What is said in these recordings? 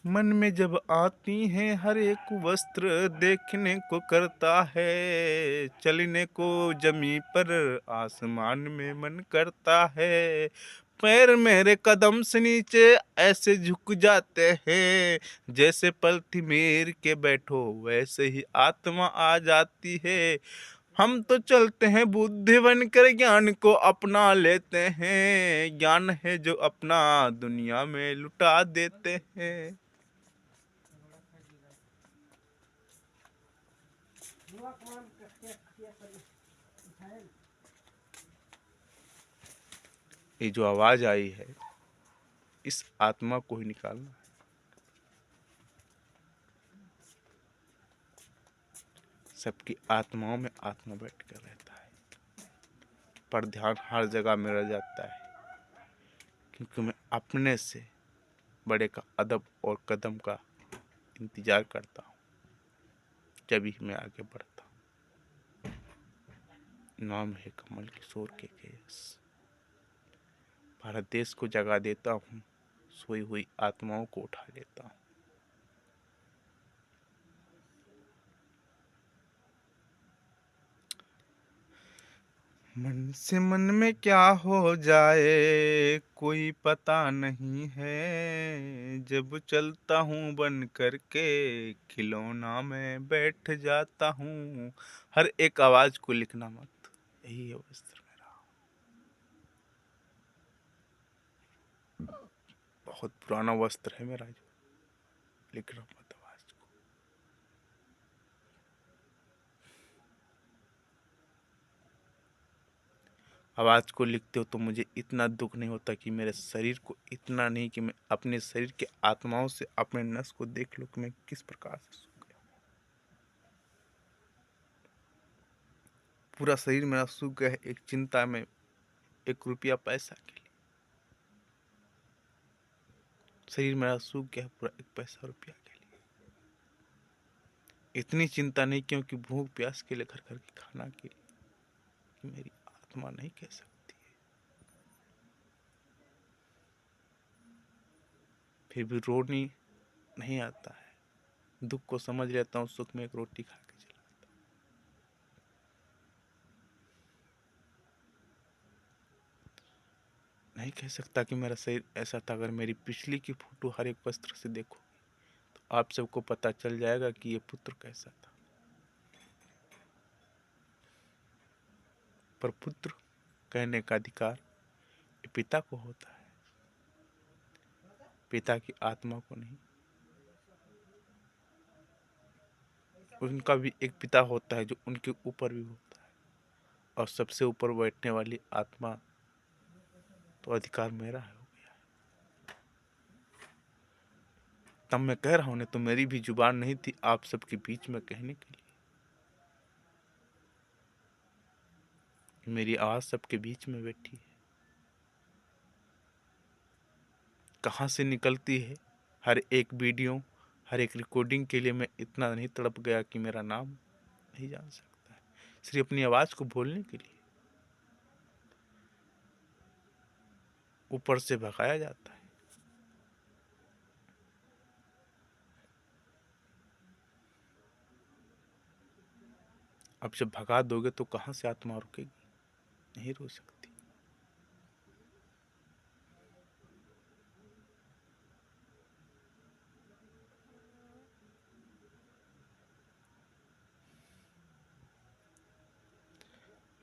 मन में जब आती हैं हर एक वस्त्र देखने को करता है, चलने को जमी पर आसमान में मन करता है। पैर मेरे कदम से नीचे ऐसे झुक जाते हैं, जैसे पलथी मेर के बैठो वैसे ही आत्मा आ जाती है। हम तो चलते हैं बुद्धि बनकर ज्ञान को अपना लेते हैं, ज्ञान है जो अपना दुनिया में लुटा देते हैं। ये जो आवाज आई है, इस आत्मा को ही निकालना है। सबकी आत्माओं में आत्मा बैठ कर रहता है, पर ध्यान हर जगह में रह जाता है, क्योंकि मैं अपने से बड़े का अदब और कदम का इंतजार करता हूँ, जभी मैं आगे बढ़ता हूँ। नाम है कमल किशोर के केस। भारत देश को जगा देता हूँ, सोई हुई आत्माओं को उठा लेता हूँ। मन से मन में क्या हो जाए कोई पता नहीं है, जब चलता हूँ बन करके खिलौना में बैठ जाता हूँ। हर एक आवाज को लिखना मत, यही है वस्त्र मेरा। बहुत पुराना वस्त्र है मेरा, जो लिख रहा मत आवाज को। आवाज को लिखते हो तो मुझे इतना दुख नहीं होता कि मेरे शरीर को, इतना नहीं कि मैं अपने शरीर के आत्माओं से अपने नस को देख लूं कि मैं किस प्रकार से सूख गया। पूरा शरीर मेरा सूख गया है एक चिंता में, एक रुपया पैसा के लिए। शरीर मेरा सूख गया है पूरा एक पैसा रुपया के लिए। इतनी चिंता नहीं क्योंकि भूख प्यास के लिए, घर घर के खाना के लिए, कि मेरी आत्मा नहीं कह सकती है। फिर भी रोनी नहीं आता है, दुख को समझ लेता हूँ, सुख में एक रोटी खा के चला। नहीं कह सकता कि मेरा शरीर ऐसा था। अगर मेरी पिछली की फोटो हर एक वस्त्र से देखो तो आप सबको पता चल जाएगा कि ये पुत्र कैसा था। पर पुत्र कहने का अधिकार पिता को होता है, पिता की आत्मा को नहीं। उनका भी एक पिता होता है जो उनके ऊपर भी होता है, और सबसे ऊपर बैठने वाली आत्मा तो अधिकार मेरा है, हो गया है। तब मैं कह रहा हूं, नहीं तो मेरी भी जुबान नहीं थी आप सबके बीच में कहने के लिए। मेरी आवाज सबके बीच में बैठी है, कहाँ से निकलती है हर एक वीडियो, हर एक रिकॉर्डिंग के लिए मैं इतना नहीं तड़प गया कि मेरा नाम नहीं जान सकता है, सिर्फ अपनी आवाज को बोलने के लिए ऊपर से भगाया जाता है। अब जब भगा दोगे तो कहाँ से आत्मा रुकेगी, नहीं रो सकती।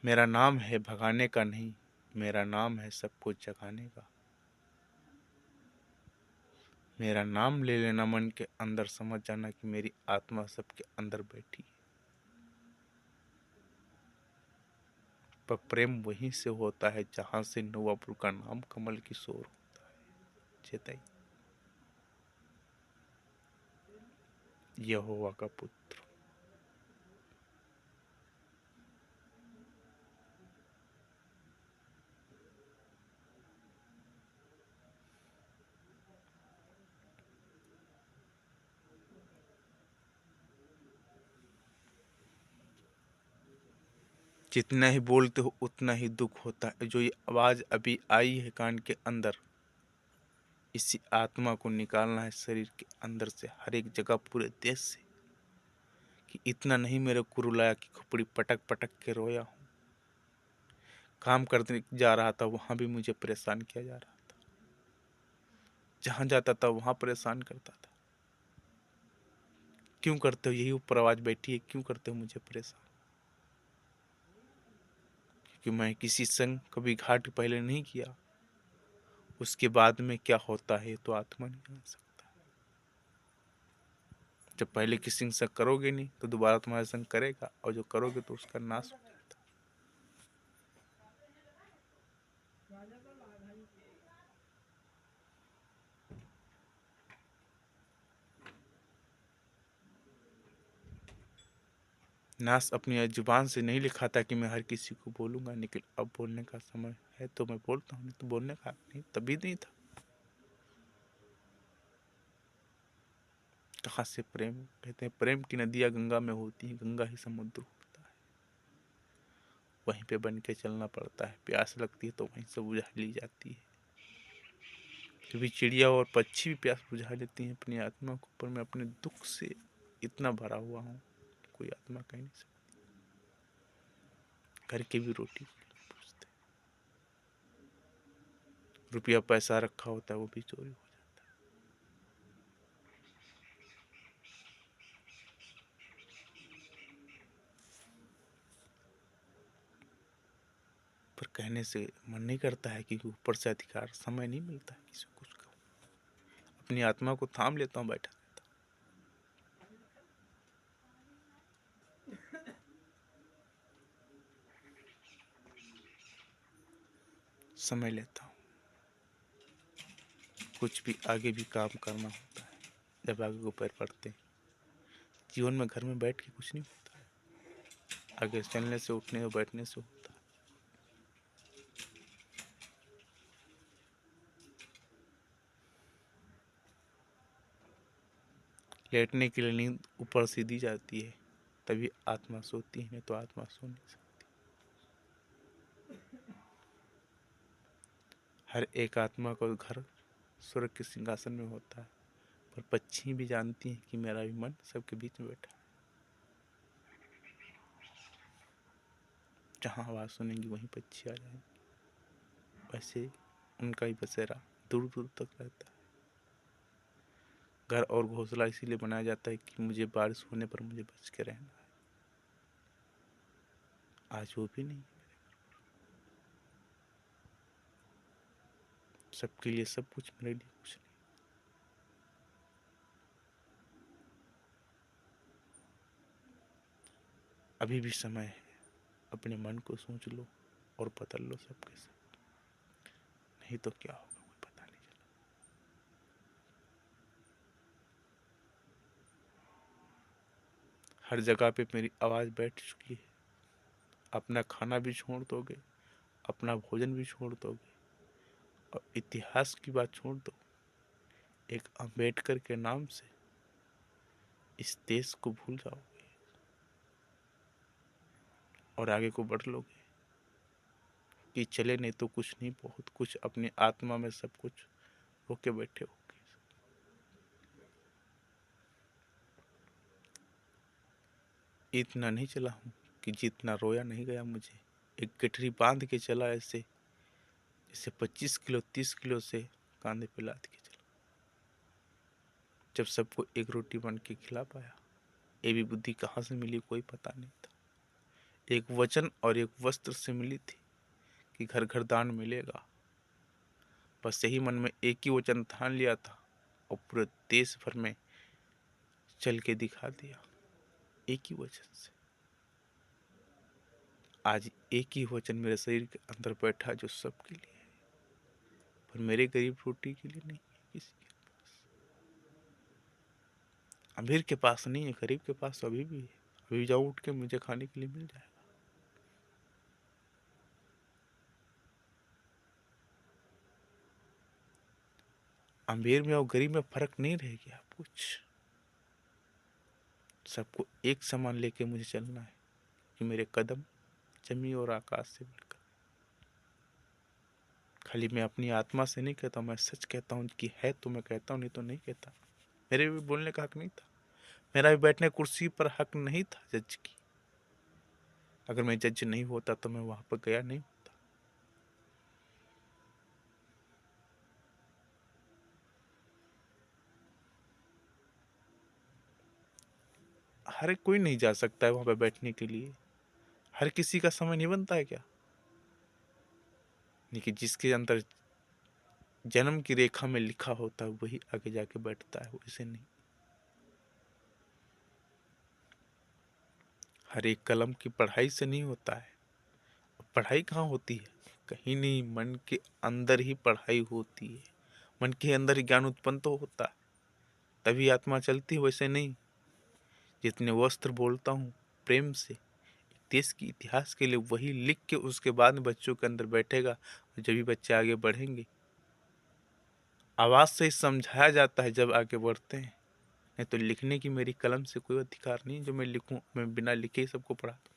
मेरा नाम है भगाने का नहीं, मेरा नाम है सबको जगाने का। मेरा नाम ले लेना मन के अंदर, समझ जाना कि मेरी आत्मा सबके अंदर बैठी है। पर प्रेम वहीं से होता है जहां से नवापुर का नाम कमल किशोर होता है। चेताई, यहोवा का पुत्र। जितना ही बोलते हो उतना ही दुख होता है। जो ये आवाज अभी आई है कान के अंदर, इसी आत्मा को निकालना है शरीर के अंदर से, हर एक जगह, पूरे देश से, कि इतना नहीं मेरे को रुलाया कि खोपड़ी पटक पटक के रोया हूँ। काम करने जा रहा था वहां भी मुझे परेशान किया जा रहा था, जहां जाता था वहां परेशान करता था। क्यों करते हो, यही ऊपर आवाज बैठी है, क्यों करते हो मुझे परेशान? क्योंकि मैं किसी संग कभी घाट पहले नहीं किया, उसके बाद में क्या होता है तो आत्मा नहीं जान सकता। जब पहले किसी संग करोगे नहीं तो दोबारा तुम्हारे संग करेगा, और जो करोगे तो उसका नाश हो जाता। नाश अपनी जुबान से नहीं लिखा था कि मैं हर किसी को बोलूंगा, लेकिन अब बोलने का समय है तो मैं बोलता हूँ, नहीं तो बोलने का नहीं, तभी नहीं था। कहाँ से प्रेम? कहते हैं प्रेम की नदियां गंगा में होती हैं, गंगा ही समुद्र होता है, वहीं पे बन के चलना पड़ता है। प्यास लगती है तो वहीं से बुझा ली जाती है। कभी चिड़िया और पक्षी भी प्यास बुझा लेती हैं अपनी आत्मा को, पर मैं अपने दुख से इतना भरा हुआ हूँ, कोई आत्मा कह नहीं सकती। घर की भी रोटी पूछते, रुपया पैसा रखा होता है वो भी चोरी हो जाता है। पर कहने से मन नहीं करता है, क्योंकि ऊपर से अधिकार, समय नहीं मिलता है किसी को कुछ का। अपनी आत्मा को थाम लेता हूँ बैठा रहता, समय लेता हूँ। कुछ भी आगे भी काम करना होता है, जब आगे को पैर पड़ते हैं। जीवन में घर में बैठ के कुछ नहीं होता है, आगे चलने से, उठने और बैठने से होता है। लेटने के लिए नींद ऊपर से दी जाती है, तभी आत्मा सोती है, नहीं तो आत्मा सो नहीं सकती। हर एक आत्मा का घर स्वर्ग के सिंहासन में होता है, पर पक्षी भी जानती हैं कि मेरा भी मन सबके बीच में बैठा है। जहाँ आवाज़ सुनेंगी वहीं पक्षी आ जाएंगे। वैसे उनका ही बसेरा दूर दूर तक रहता है। घर और घोंसला इसीलिए बनाया जाता है कि मुझे बारिश होने पर मुझे बच के रहना है। आज वो भी नहीं, सबके लिए सब कुछ, मेरे लिए कुछ नहीं। अभी भी समय है, अपने मन को सोच लो और बदल लो सबके साथ, नहीं तो क्या होगा कोई पता नहीं चला। हर जगह पे मेरी आवाज़ बैठ चुकी है। अपना खाना भी छोड़ दोगे, अपना भोजन भी छोड़ दोगे, और इतिहास की बात छोड़ दो, एक अम्बेडकर के नाम से इस देश को भूल जाओगे और आगे को बढ़ लोगे कि चले नहीं तो कुछ नहीं, बहुत कुछ अपनी आत्मा में सब कुछ होके बैठे होगे। इतना नहीं चला हूँ कि जितना रोया नहीं गया मुझे। एक गठरी बांध के चला ऐसे, जैसे 25 किलो 30 किलो से कांधे पे लाद के चला। जब सबको एक रोटी बन के खिला पाया, ये भी बुद्धि कहाँ से मिली कोई पता नहीं था। एक वचन और एक वस्त्र से मिली थी कि घर घर दान मिलेगा। बस यही मन में एक ही वचन ठान लिया था, और पूरे देश भर में चल के दिखा दिया एक ही वचन से। आज एक ही वचन मेरे शरीर के अंदर बैठा जो सबके लिए है, पर मेरे गरीब रोटी के लिए नहीं है किसी के पास। अमीर के पास नहीं है, गरीब के पास तो अभी भी है। अभी जाओ उठ के मुझे खाने के लिए मिल जाएगा। अमीर में और गरीब में फर्क नहीं रह गया कुछ। सबको एक समान लेके मुझे चलना है कि मेरे कदम जमी और आकाश से बढ़कर। खाली मैं अपनी आत्मा से नहीं कहता हूँ, मैं सच कहता हूँ कि है तो मैं कहता हूँ, नहीं तो नहीं कहता। मेरे भी बोलने का हक नहीं था, मेरा भी बैठने कुर्सी पर हक नहीं था जज की। अगर मैं जज नहीं होता तो मैं वहां पर गया नहीं होता। हर कोई नहीं जा सकता है वहां पर बैठने के लिए, हर किसी का समय नहीं बनता है क्या? लेकिन जिसके अंदर जन्म की रेखा में लिखा होता है वही आगे जाके बैठता है, वैसे नहीं। हर एक कलम की पढ़ाई से नहीं होता है। पढ़ाई कहाँ होती है? कहीं नहीं, मन के अंदर ही पढ़ाई होती है। मन के अंदर ही ज्ञान उत्पन्न तो होता है, तभी आत्मा चलती है, वैसे नहीं। जितने वस्त्र बोलता हूँ प्रेम से देश के इतिहास के लिए, वही लिख के उसके बाद में बच्चों के अंदर बैठेगा, और जब भी बच्चे आगे बढ़ेंगे। आवाज से ही समझाया जाता है जब आगे बढ़ते हैं, नहीं तो लिखने की मेरी कलम से कोई अधिकार नहीं जो मैं लिखूं, मैं बिना लिखे ही सबको पढ़ा दूं।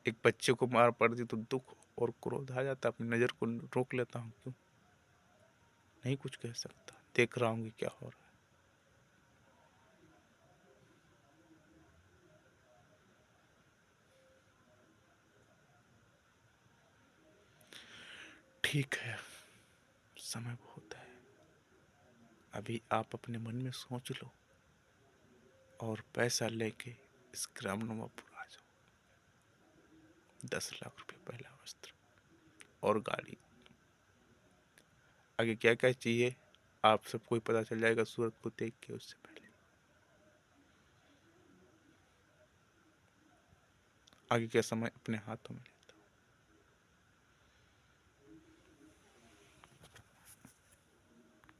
एक बच्चे को मार पड़ दी तो दुख और क्रोध आ जाता है, अपनी नजर को रोक लेता हूँ, क्यों? नहीं कुछ कह सकता, देख रहा हूँ कि क्या हो रहा है। ठीक है, समय बहुत है, अभी आप अपने मन में सोच लो और पैसा लेके इस ग्रामनुमापुर आ जाओ। 10 लाख रुपए पहला वस्त्र और गाड़ी। आगे क्या क्या चाहिए आप सबको ही पता चल जाएगा सूरत को देख के, उससे पहले। आगे क्या समय अपने हाथों में।